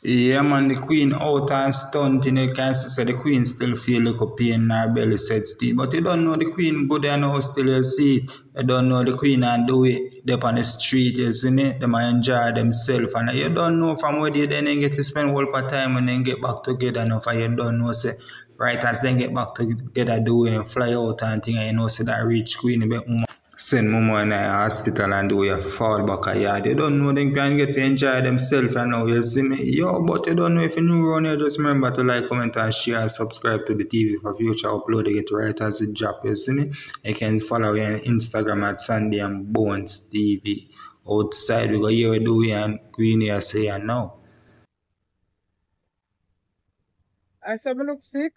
Yeah, man, the queen out and stunting. You can see say the queen still feel like a pain in her belly set speed. But you don't know the queen good and now still you see. You don't know the queen and do it up on the street, you see me? Them a enjoy themselves. And you don't know from where they then get to spend whole part time and then get back together enough. And you don't know say right as then get back together do and fly out and thing and you know say that rich queen be send mama in the hospital and do you have to fall back a yard. You don't know them can get to enjoy themselves and now you see me. Yo, but you don't know if you new around here, just remember to like, comment and share and subscribe to the TV for future upload. You get right as it drop, you see me. You can follow me on Instagram at Sandy and Bones TV. Outside we go here we do we and Queenie I say and now. I said, I look sick.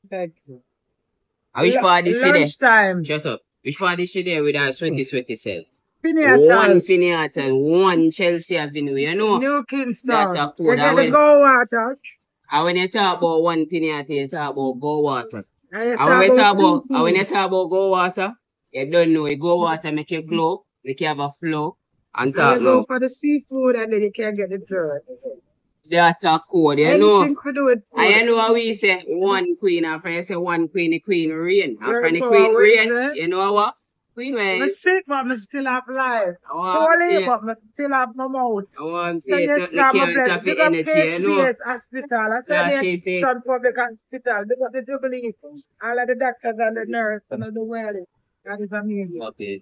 Thank you. Which part is she there? Lunchtime. Shut up. Which part is she there with her sweaty self? Pinatas. One Pinatas, one Chelsea Avenue, you know? New Kingston. That You get the go water. And when you talk about one Pinata, you talk about go water. And when you talk about go water, you don't know. Go water make you glow, make you have a flow. And talk you go for the seafood and then you can't get the dirt. That's a code, you know. Anything to do with food. And you know how we say one queen, after you say one queen, the queen reign. After the queen reign, you know what? Queen reign. I'm sick, but I still have life. Poorly, but I still have my mouth. I want to So say, next time I bless the energy, you know. Hospital. I said it's some public hospital. They got the Jubilee. All of the doctors and the nurse and the well. That is amazing. Okay.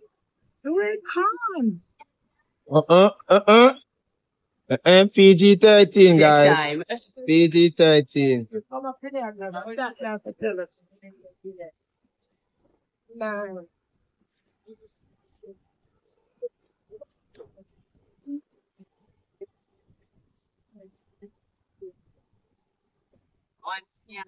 Do it calm. PG-13, guys. PG-13. Come up here, tell us. No. One, yeah.